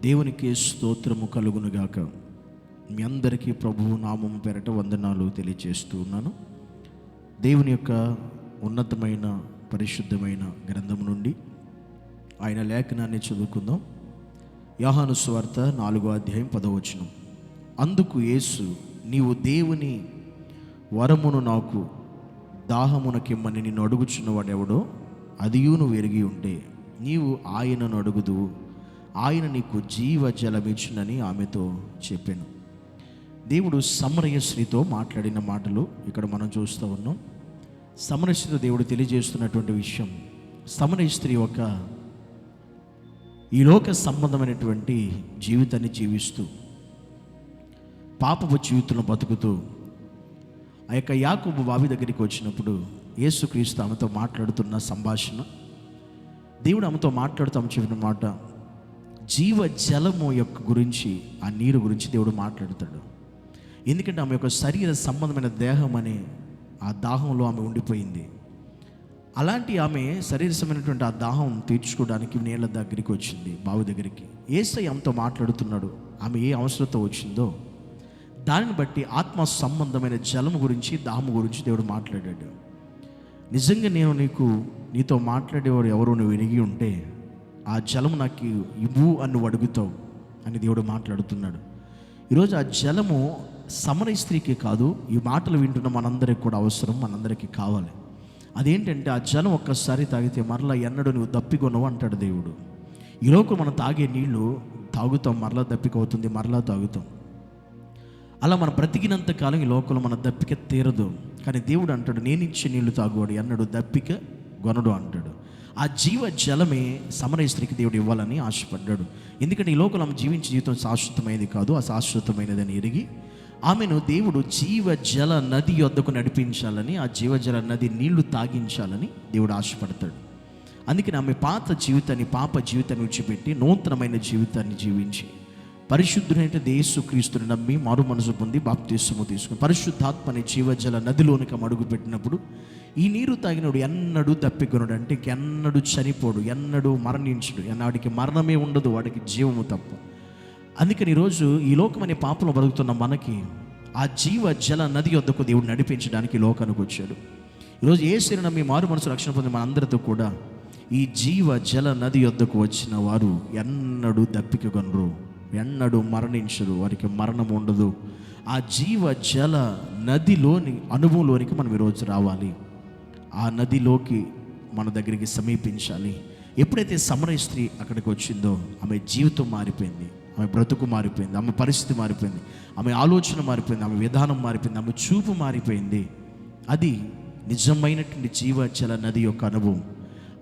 దేవునికి స్తోత్రము కలుగునుగాక. మీ అందరికీ ప్రభువు నామము పేరట వందనాలు తెలియజేస్తూ ఉన్నాను. దేవుని యొక్క ఉన్నతమైన పరిశుద్ధమైన గ్రంథం నుండి ఆయన లేఖనాన్ని చదువుకుందాం. యోహాను సువార్త 4వ అధ్యాయం 10వ వచనం. అందుకు యేసు, నీవు దేవుని వరమును నాకు దాహమునకిమ్మని నిన్ను అడుగుచున్నవాడెవడో అదియు నువ్వు ఎరిగి ఉంటే నీవు ఆయనను అడుగుదు, ఆయన నీకు జీవ జలమిచ్చునని ఆమెతో చెప్పాను. దేవుడు సమరయ స్త్రీతో మాట్లాడిన మాటలు ఇక్కడ మనం చూస్తూ ఉన్నాం. సమరయ స్త్రీతో దేవుడు తెలియజేస్తున్నటువంటి విషయం, సమరయ స్త్రీ ఒక ఈ లోక సంబంధమైనటువంటి జీవితాన్ని జీవిస్తూ పాపపు జీవితంలో బతుకుతూ ఆ యొక్క యాకోబు బావి దగ్గరికి వచ్చినప్పుడు యేసుక్రీస్తు ఆమెతో మాట్లాడుతున్న సంభాషణ, దేవుడు ఆమెతో మాట్లాడుతూ ఆమె చెప్పిన మాట, జీవ జలము యొక్క గురించి, ఆ నీరు గురించి దేవుడు మాట్లాడతాడు. ఎందుకంటే ఆమె యొక్క శరీర సంబంధమైన దేహం అనే ఆ దాహంలో ఆమె ఉండిపోయింది. అలాంటి ఆమె శరీర సంబంధమైనటువంటి ఆ దాహం తీర్చుకోవడానికి నీళ్ళ దగ్గరికి వచ్చింది, బావి దగ్గరికి. యేసయ్య ఆమెతో మాట్లాడుతున్నాడు. ఆమె ఏ అవసరంతో వచ్చిందో దానిని బట్టి ఆత్మ సంబంధమైన జలము గురించి, దాహము గురించి దేవుడు మాట్లాడాడు. నిజంగా నేను నీతో మాట్లాడేవాడు ఎవరో నువ్వు ఎరిగి ఉంటే ఆ జలము నాకు ఇవ్వు అని నువ్వు అడుగుతావు అని దేవుడు మాట్లాడుతున్నాడు. ఈరోజు ఆ జలము సమరయ స్త్రీకి కాదు, ఈ మాటలు వింటున్న మనందరికి కూడా అవసరం, మనందరికీ కావాలి. అదేంటంటే ఆ జలం ఒక్కసారి తాగితే మరలా ఎన్నడూ నువ్వు దప్పికొనవు అంటాడు దేవుడు. ఈరోజు మనం తాగే నీళ్లు తాగుతాం, మరలా దప్పిక అవుతుంది, మరలా తాగుతాం. అలా మనం బ్రతికినంత కాలం ఈ లోకంలో మన దప్పిక తీరదు. కానీ దేవుడు అంటాడు, నేను ఇచ్చే నీళ్లు తాగువాడు ఎన్నడూ దప్పిక గొనడు అంటాడు. ఆ జీవ జలమే సమరయ స్త్రీకి దేవుడు ఇవ్వాలని ఆశపడ్డాడు. ఎందుకంటే ఈ లోకంలో ఆమె జీవించే జీవితం శాశ్వతమైనది కాదు, అశాశ్వతమైనదని ఎరిగి ఆమెను దేవుడు జీవ జల నది యొద్దకు నడిపించాలని, ఆ జీవజల నది నీళ్లు తాగించాలని దేవుడు ఆశపడతాడు. అందుకని ఆమె పాత జీవితాన్ని, పాప జీవితాన్ని విడిచిపెట్టి నూతనమైన జీవితాన్ని జీవించి పరిశుద్ధుడైన యేసుక్రీస్తుని నమ్మి మారు మనసు పొంది బాప్తిస్మము తీసుకుని పరిశుద్ధాత్మని జీవజల నదిలోనికి అడుగు పెట్టినప్పుడు ఈ నీరు తాగినోడు ఎన్నడూ దప్పికొనడు. అంటే ఎన్నడూ చనిపోడు, ఎన్నడూ మరణించడు, వాడికి మరణమే ఉండదు, వాడికి జీవము తప్ప. అందుకని ఈరోజు ఈ లోకం అనే పాపంలో బతుకుతున్న మనకి ఆ జీవ జల నది వద్దకు దేవుడు నడిపించడానికి లోకానికి వచ్చాడు. ఈరోజు యేసుని నమ్మి మారు మనసు రక్షణ పొంది మనందరితో కూడా ఈ జీవ జల నది వద్దకు వచ్చిన వారు ఎన్నడూ దప్పికొనరు, ఎన్నడూ మరణించరు, వారికి మరణం ఉండదు. ఆ జీవ జల నదిలోని అనుభవంలోనికి మనం ఈరోజు రావాలి. ఆ నదిలోకి మన దగ్గరికి సమీపించాలి. ఎప్పుడైతే సమరయ స్త్రీ అక్కడికి వచ్చిందో ఆమె జీవితం మారిపోయింది, ఆమె బ్రతుకు మారిపోయింది, ఆమె పరిస్థితి మారిపోయింది, ఆమె ఆలోచన మారిపోయింది, ఆమె విధానం మారిపోయింది, ఆమె చూపు మారిపోయింది. అది నిజమైనటువంటి జీవజల నది యొక్క అనుభవం.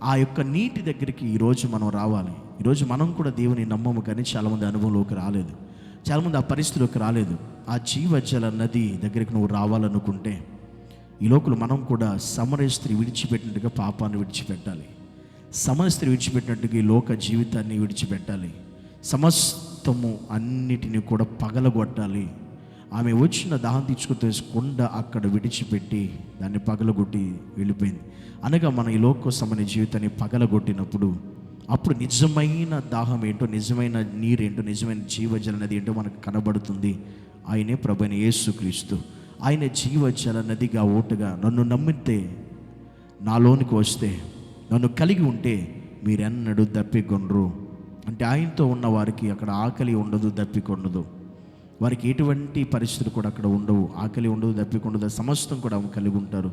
ఆ యొక్క నీటి దగ్గరికి ఈరోజు మనం రావాలి. ఈరోజు మనం కూడా దేవుని నమ్మము, కానీ చాలామంది అనుభవంలోకి రాలేదు, చాలామంది ఆ పరిస్థితిలోకి రాలేదు. ఆ జీవజల నది దగ్గరికి నువ్వు రావాలనుకుంటే ఈ లోకంలో మనం కూడా సమరయ స్త్రీ విడిచిపెట్టినట్టుగా పాపాన్ని విడిచిపెట్టాలి, సమరయ స్త్రీ విడిచిపెట్టినట్టుగా ఈ లోక జీవితాన్ని విడిచిపెట్టాలి, సమస్తము అన్నిటిని కూడా పగలగొట్టాలి. ఆమె వచ్చిన దాహం తీర్చుకుని కొండ అక్కడ విడిచిపెట్టి దాన్ని పగలగొట్టి వెళ్ళిపోయింది. అనగా మన ఈ లోక సంబంధించిన జీవితాన్ని పగలగొట్టినప్పుడు అప్పుడు నిజమైన దాహం ఏంటో, నిజమైన నీరేంటో, నిజమైన జీవజల నది ఏంటో మనకు కనబడుతుంది. ఆయనే ప్రభువైన యేసుక్రీస్తు. ఆయన జీవజల నదిగా, ఓటుగా నన్ను నమ్మితే, నాలోనికి వస్తే, నన్ను కలిగి ఉంటే మీరెన్నడూ దప్పికొనరు. అంటే ఆయనతో ఉన్న వారికి అక్కడ ఆకలి ఉండదు, దప్పికొండదు. వారికి ఎటువంటి పరిస్థితులు కూడా అక్కడ ఉండవు, ఆకలి ఉండదు, దప్పికొండదు. సమస్తం కూడా కలిగి ఉంటారు.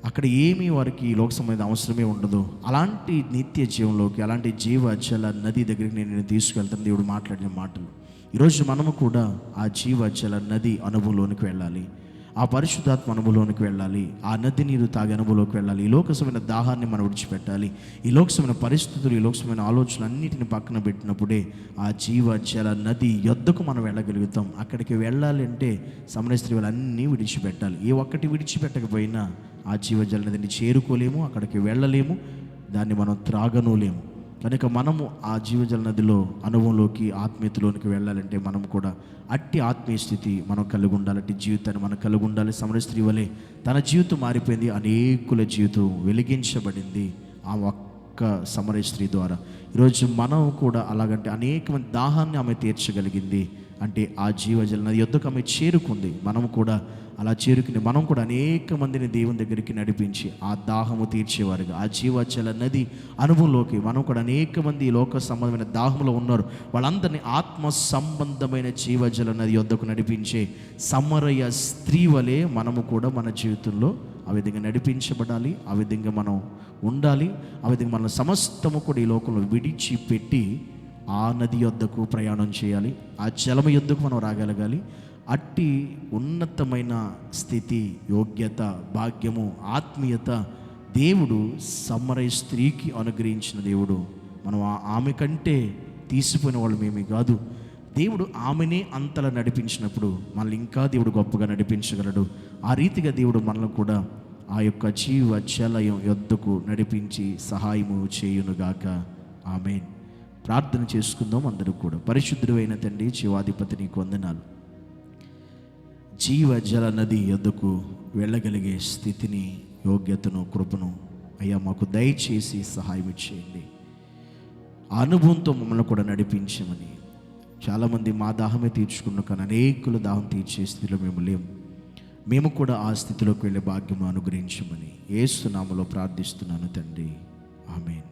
అక్కడ ఏమీ వారికి లోక సంబంధమైన అవసరమే ఉండదు. అలాంటి నిత్య జీవంలోకి, అలాంటి జీవజల నది దగ్గరికి నేను తీసుకెళ్తాను దేవుడు మాట్లాడిన మాటలు. ఈరోజు మనము కూడా ఆ జీవజల నది అనుభవంలోనికి వెళ్ళాలి, ఆ పరిశుద్ధాత్మ అనుభవంలోనికి వెళ్ళాలి, ఆ నది నీరు తాగే అనుభవంలోకి వెళ్ళాలి. ఈ లోకసమైన దాహాన్ని మనం విడిచిపెట్టాలి. ఈ లోకసమైన పరిస్థితులు, ఈ లోకసమైన ఆలోచనలు అన్నిటిని పక్కన పెట్టినప్పుడే ఆ జీవజల నది యొద్దకు మనం వెళ్ళగలుగుతాం. అక్కడికి వెళ్ళాలి అంటే సమరయ స్త్రీ వాళ్ళు అన్నీ విడిచిపెట్టాలి. ఏ ఒక్కటి విడిచిపెట్టకపోయినా ఆ జీవజల నదిని చేరుకోలేము, అక్కడికి వెళ్ళలేము, దాన్ని మనం త్రాగనూలేము. కనుక మనము ఆ జీవజల నదిలో అనుభవంలోకి ఆత్మీయతలోనికి వెళ్ళాలంటే మనం కూడా అట్టి ఆత్మీయ స్థితి మనం కలిగి ఉండాలి, అట్టి జీవితాన్ని మనం కలిగి ఉండాలి. సమరయ స్త్రీ వలె తన జీవితం మారిపోయింది, అనేకుల జీవితం వెలిగించబడింది ఆ ఒక్క సమరయ స్త్రీ ద్వారా. ఈరోజు మనం కూడా అలాగంటే అనేక మంది దాహాన్ని ఆమె తీర్చగలిగింది. అంటే ఆ జీవజల నది యొద్దకు ఆమె చేరుకుంది. మనం కూడా అలా చేరుకుని మనం కూడా అనేక మందిని దేవుని దగ్గరికి నడిపించి ఆ దాహము తీర్చేవారుగా, ఆ జీవజల నది అనుభవంలోకి మనం కూడా అనేక మంది లోక సంబంధమైన దాహంలో ఉన్నారు, వాళ్ళందరినీ ఆత్మ సంబంధమైన జీవజల నది యొద్దకు నడిపించే సమరయ స్త్రీ వలె మనము కూడా మన జీవితంలో ఆ విధంగా నడిపించబడాలి, ఆ విధంగా మనం ఉండాలి. ఆ విధంగా మన సమస్తము కూడా ఈ లోకంలో విడిచిపెట్టి ఆ నది యొద్దకు ప్రయాణం చేయాలి, ఆ జలము యొద్దకు మనం రాగలగాలి. అట్టి ఉన్నతమైన స్థితి, యోగ్యత, భాగ్యము, ఆత్మీయత దేవుడు సమరయ స్త్రీకి అనుగ్రహించిన దేవుడు. మనం ఆమె కంటే తీసిపోయిన వాళ్ళు మేమీ కాదు. దేవుడు ఆమెనే అంతలా నడిపించినప్పుడు మనల్ని ఇంకా దేవుడు గొప్పగా నడిపించగలడు. ఆ రీతిగా దేవుడు మనల్ని కూడా ఆ యొక్క జీవ జలయం యొద్దకు నడిపించి సహాయము చేయునుగాక. ఆమేన్. ప్రార్థన చేసుకుందాం అందరూ కూడా. పరిశుద్ధుడు అయిన తండ్రి, జీవాధిపతి, నీకు వందనాలు. జీవ జల నది యొద్దకు వెళ్ళగలిగే స్థితిని, యోగ్యతను, కృపను అయ్యా మాకు దయచేసి సహాయం ఇచ్చేయండి. ఆ అనుభవంతో మమ్మల్ని కూడా నడిపించమని. చాలామంది మా దాహమే తీర్చుకున్నాం, కానీ అనేకులు దాహం తీర్చే స్థితిలో మేము లేము. మేము కూడా ఆ స్థితిలోకి వెళ్ళే భాగ్యము అనుగ్రహించమని యేసు నామములో ప్రార్థిస్తున్నాను తండ్రి. ఆమేన్.